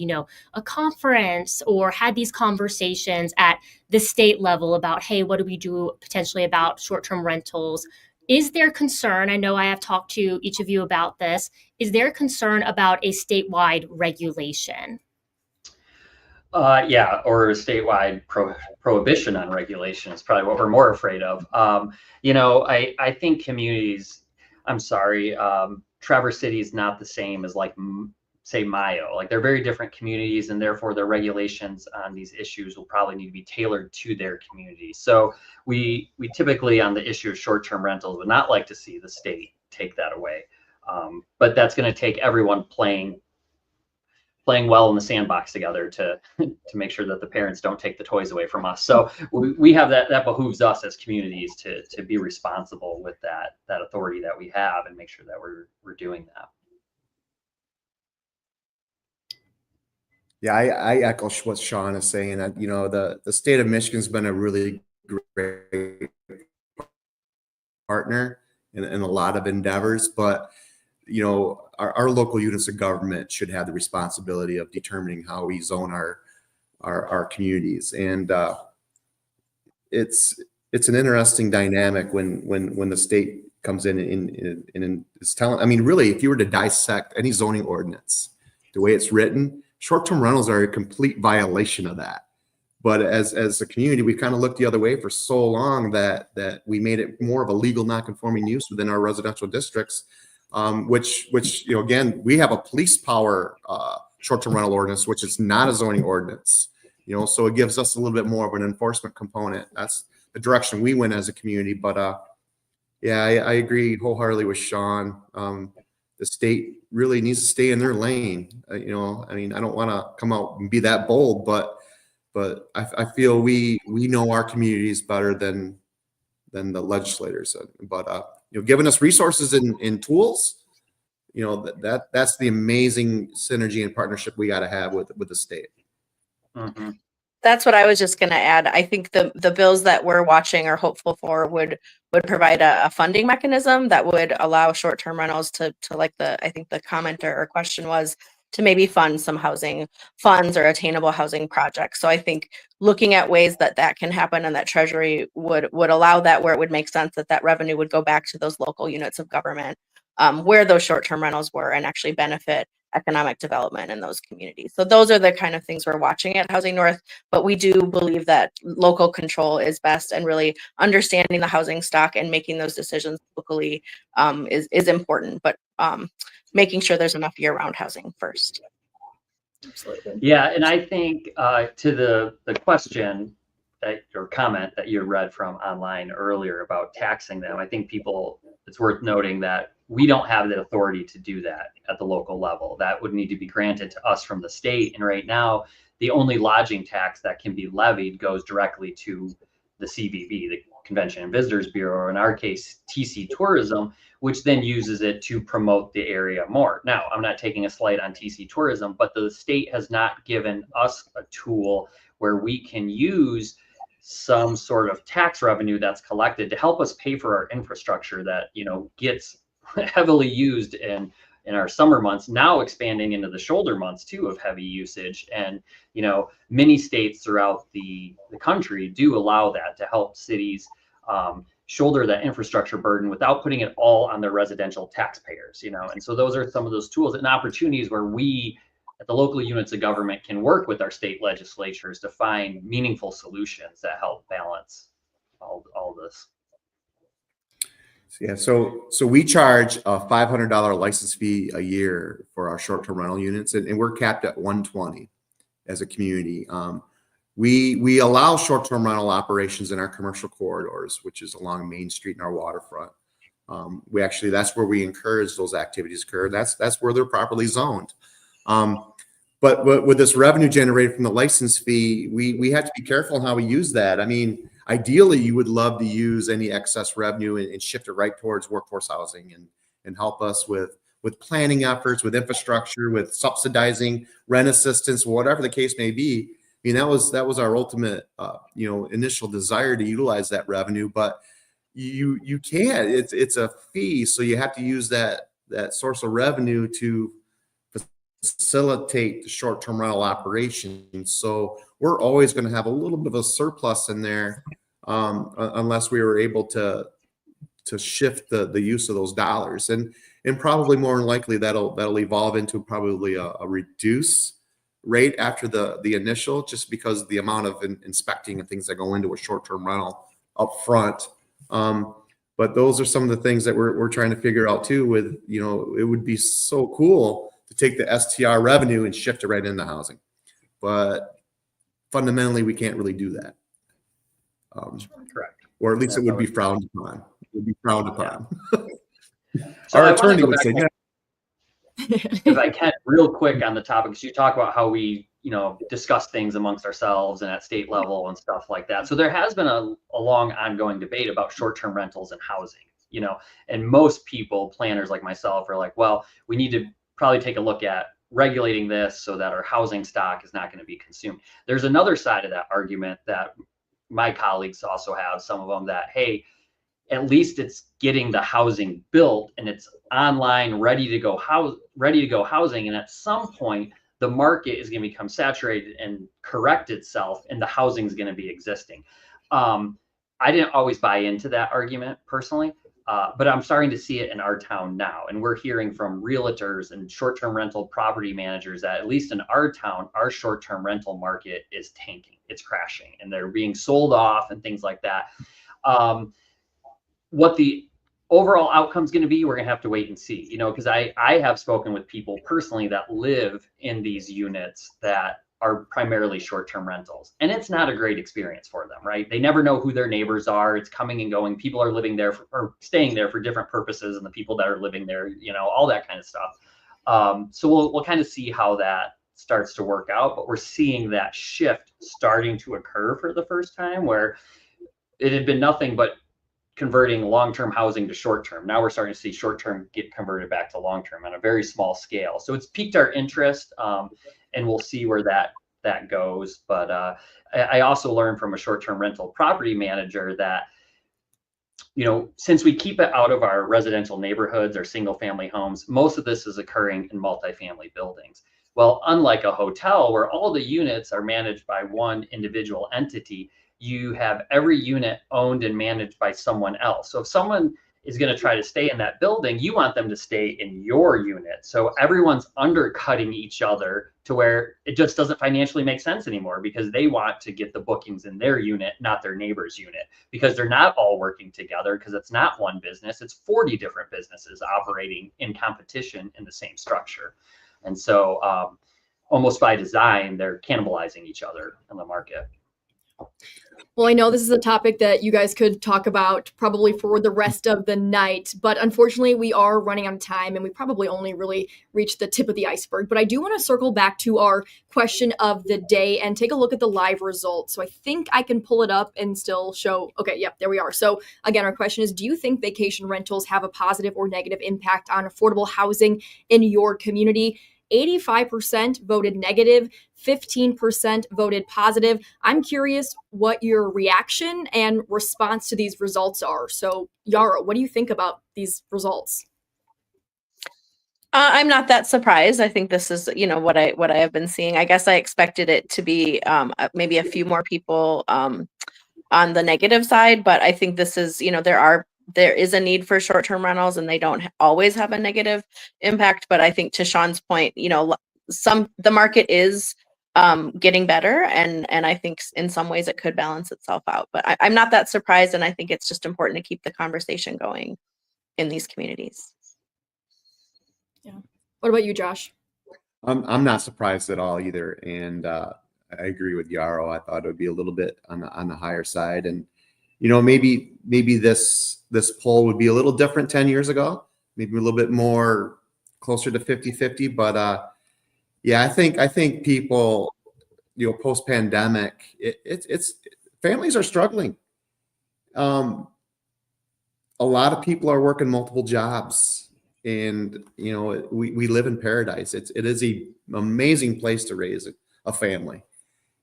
a conference or had these conversations at the state level about, hey, what do we do potentially about short-term rentals? Is there concern? I know I have talked to each of you about this. Is there concern about a statewide regulation? Yeah, or a statewide prohibition on regulation is probably what we're more afraid of. I think communities, I'm sorry, Traverse City is not the same as like, say, Mayo. Like they're very different communities, and therefore their regulations on these issues will probably need to be tailored to their community. So we typically on the issue of short-term rentals would not like to see the state take that away. But that's going to take everyone playing well in the sandbox together to make sure that the parents don't take the toys away from us. So we have that behooves us as communities to be responsible with that authority that we have and make sure that we're doing that. Yeah, I echo what Sean is saying. That the state of Michigan's been a really great partner in a lot of endeavors, but our local units of government should have the responsibility of determining how we zone our communities. And it's an interesting dynamic when the state comes in and is telling. I mean, really, if you were to dissect any zoning ordinance, the way it's written, short-term rentals are a complete violation of that. But as a community, we kind of looked the other way for so long that we made it more of a legal non-conforming use within our residential districts. Which again, we have a police power short-term rental ordinance, which is not a zoning ordinance. So it gives us a little bit more of an enforcement component. That's the direction we went as a community. But yeah, I agree wholeheartedly with Sean. The state really needs to stay in their lane. I mean, I don't want to come out and be that bold, but I feel we know our communities better than the legislators. But giving us resources and tools, that's the amazing synergy and partnership we got to have with the state. Mm-hmm. That's what I was just going to add. I think the bills that we're watching or hopeful for would provide a funding mechanism that would allow short-term rentals to like I think the commenter or question was, to maybe fund some housing funds or attainable housing projects. So I think looking at ways that can happen and that Treasury would allow that, where it would make sense that revenue would go back to those local units of government where those short-term rentals were and actually benefit economic development in those communities. So those are the kind of things we're watching at Housing North, but we do believe that local control is best, and really understanding the housing stock and making those decisions locally is important, but making sure there's enough year-round housing first. Absolutely. Yeah, and I think to the question or comment that you read from online earlier about taxing them, I think it's worth noting that we don't have the authority to do that at the local level. That would need to be granted to us from the state. And right now, the only lodging tax that can be levied goes directly to the CVB, the Convention and Visitors Bureau, or in our case, TC Tourism, which then uses it to promote the area more. Now, I'm not taking a slight on TC Tourism, but the state has not given us a tool where we can use some sort of tax revenue that's collected to help us pay for our infrastructure that gets heavily used in our summer months, now expanding into the shoulder months too of heavy usage. And many states throughout the country do allow that to help cities shoulder that infrastructure burden without putting it all on their residential taxpayers. And so those are some of those tools and opportunities where we at the local units of government can work with our state legislatures to find meaningful solutions that help balance all this. Yeah, so we charge a $500 license fee a year for our short-term rental units, and we're capped at $120 as a community. We allow short-term rental operations in our commercial corridors, which is along Main Street and our waterfront. That's where we encourage those activities occur. That's where they're properly zoned. But with this revenue generated from the license fee, we have to be careful in how we use that. I mean, ideally, you would love to use any excess revenue and shift it right towards workforce housing and help us with planning efforts, with infrastructure, with subsidizing rent assistance, whatever the case may be. I mean, that was our ultimate, initial desire to utilize that revenue, but you can't. It's a fee, so you have to use that source of revenue to facilitate the short-term rental operations. So we're always going to have a little bit of a surplus in there, unless we were able to shift the use of those dollars, and probably more than likely that'll evolve into probably a reduce rate after the initial, just because of the amount of inspecting and things that go into a short-term rental up front. But those are some of the things that we're trying to figure out too. With, you know, it would be so cool to take the STR revenue and shift it right into housing, but fundamentally we can't really do that. Correct. Or at least it would be frowned upon. It would be frowned upon. So Our I wanna attorney go would back say, to- if I can, real quick on the topic, because you talk about how we, you know, discuss things amongst ourselves and at state level and stuff like that. So there has been a long ongoing debate about short-term rentals and housing, you know, and most people, planners like myself, are like, well, we need to probably take a look at regulating this so that our housing stock is not going to be consumed. There's another side of that argument that my colleagues also have, some of them, that, hey, at least it's getting the housing built and it's online, ready to go housing. And at some point, the market is going to become saturated and correct itself, and the housing is going to be existing. I didn't always buy into that argument personally, but I'm starting to see it in our town now. And we're hearing from realtors and short-term rental property managers that, at least in our town, our short-term rental market is tanking. It's crashing, and they're being sold off and things like that. What the overall outcome is going to be, we're going to have to wait and see, you know, because I have spoken with people personally that live in these units that are primarily short-term rentals, and it's not a great experience for them, right? They never know who their neighbors are. It's coming and going. People are living there or staying there for different purposes, and the people that are living there, you know, all that kind of stuff. So we'll kind of see how that starts to work out, but we're seeing that shift starting to occur for the first time, where it had been nothing but converting long-term housing to short-term. Now we're starting to see short-term get converted back to long-term on a very small scale. So it's piqued our interest, and we'll see where that goes. But I also learned from a short-term rental property manager that, you know, since we keep it out of our residential neighborhoods or single-family homes, most of this is occurring in multifamily buildings. Well, unlike a hotel where all the units are managed by one individual entity, you have every unit owned and managed by someone else. So if someone is going to try to stay in that building, you want them to stay in your unit. So everyone's undercutting each other to where it just doesn't financially make sense anymore, because they want to get the bookings in their unit, not their neighbor's unit, because they're not all working together, because it's not one business, it's 40 different businesses operating in competition in the same structure. And so almost by design, they're cannibalizing each other in the market. Well, I know this is a topic that you guys could talk about probably for the rest of the night, but unfortunately we are running out of time and we probably only really reached the tip of the iceberg. But I do want to circle back to our question of the day and take a look at the live results. So I think I can pull it up and still show. Okay, yep, there we are. So again, our question is, do you think vacation rentals have a positive or negative impact on affordable housing in your community? 85% voted negative, 15% voted positive. I'm curious what your reaction and response to these results are. So, Yara, what do you think about these results? I'm not that surprised. I think this is, you know, what I have been seeing. I guess I expected it to be maybe a few more people on the negative side, but I think this is, you know, there is a need for short-term rentals, and they don't always have a negative impact. But I think, to Sean's point, you know, the market is getting better, and I think in some ways it could balance itself out. But I'm not that surprised, and I think it's just important to keep the conversation going in these communities. Yeah. What about you, Josh? I'm not surprised at all either, and I agree with Yarrow. I thought it would be a little bit on the higher side, and you know, maybe this poll would be a little different 10 years ago, maybe a little bit more closer to 50-50. But yeah, I think people, you know, post-pandemic, it's families are struggling. A lot of people are working multiple jobs, and you know, we live in paradise. It is an amazing place to raise a family,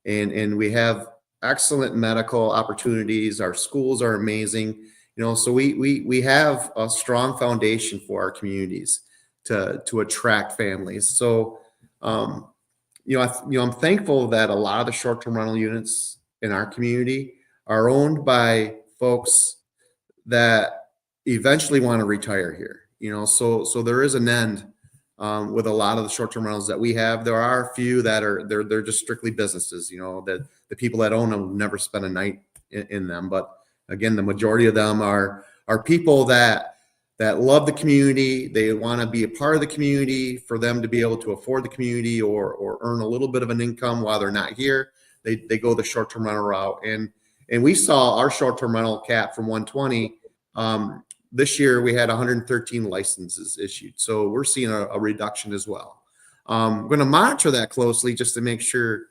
and we have excellent medical opportunities. Our schools are amazing, you know, so we have a strong foundation for our communities to attract families. So you know, I'm thankful that a lot of the short-term rental units in our community are owned by folks that eventually want to retire here, you know, so there is an end with a lot of the short-term rentals that we have. There are a few that are they're just strictly businesses, that the people that own them never spend a night in them. But again, the majority of them are people that love the community. They want to be a part of the community. For them to be able to afford the community or earn a little bit of an income while they're not here, they go the short-term rental route. And we saw our short-term rental cap from 120. This year we had 113 licenses issued, so we're seeing a reduction as well. I'm going to monitor that closely just to make sure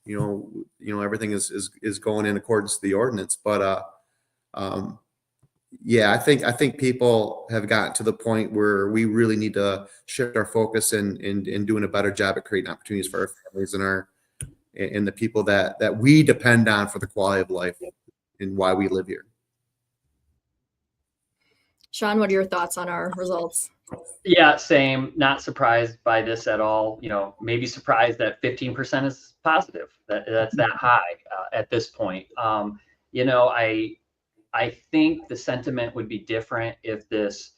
everything is going in accordance to the ordinance. But yeah, I think people have gotten to the point where we really need to shift our focus and doing a better job at creating opportunities for our families and the people that we depend on for the quality of life and why we live here. Sean, what are your thoughts on our results? Yeah, same. Not surprised by this at all. Maybe surprised that 15% is positive. That's that high at this point. I think the sentiment would be different if this,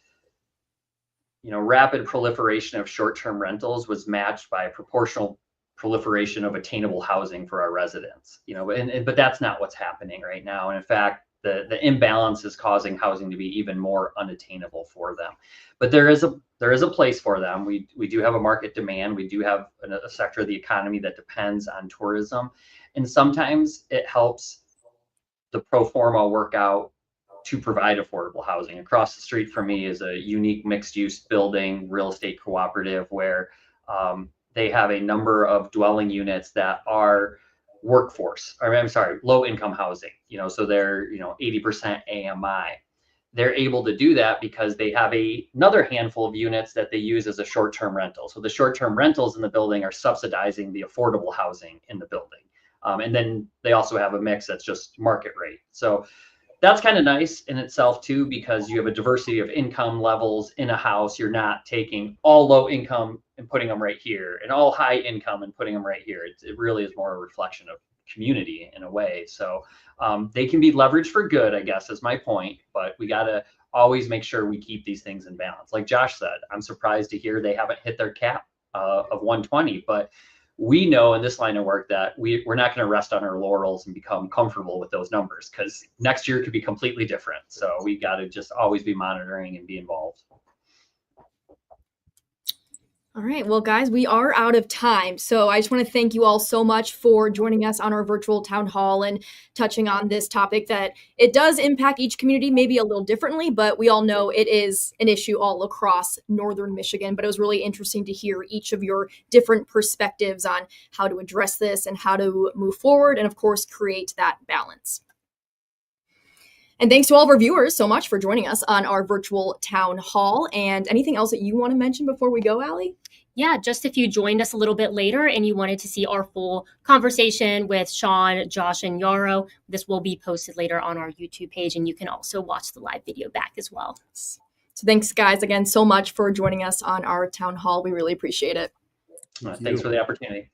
rapid proliferation of short-term rentals was matched by a proportional proliferation of attainable housing for our residents. But that's not what's happening right now. And in fact, the imbalance is causing housing to be even more unattainable for them. But there is a place for them. We do have a market demand. We do have a sector of the economy that depends on tourism, and sometimes it helps the pro forma work out to provide affordable housing. Across the street from me is a unique mixed-use building, real estate cooperative, where they have a number of dwelling units that are low income housing, so they're, 80% AMI. They're able to do that because they have another handful of units that they use as a short-term rental. So the short-term rentals in the building are subsidizing the affordable housing in the building. And then they also have a mix that's just market rate. So that's kind of nice in itself too, because you have a diversity of income levels in a house. You're not taking all low income and putting them right here and all high income and putting them right here. It really is more a reflection of community in a way. So they can be leveraged for good, I guess, is my point. But we got to always make sure we keep these things in balance. Like Josh said, I'm surprised to hear they haven't hit their cap of 120, but we know in this line of work that we're not going to rest on our laurels and become comfortable with those numbers, because next year could be completely different. So we got to just always be monitoring and be involved. All right. Well, guys, we are out of time. So I just want to thank you all so much for joining us on our virtual town hall and touching on this topic that it does impact each community maybe a little differently, but we all know it is an issue all across northern Michigan. But it was really interesting to hear each of your different perspectives on how to address this and how to move forward and, of course, create that balance. And thanks to all of our viewers so much for joining us on our virtual town hall. And anything else that you want to mention before we go, Allie? Yeah, just if you joined us a little bit later and you wanted to see our full conversation with Sean, Josh, and Yarrow, this will be posted later on our YouTube page, and you can also watch the live video back as well. So thanks, guys, again, so much for joining us on our town hall. We really appreciate it. Thanks for the opportunity.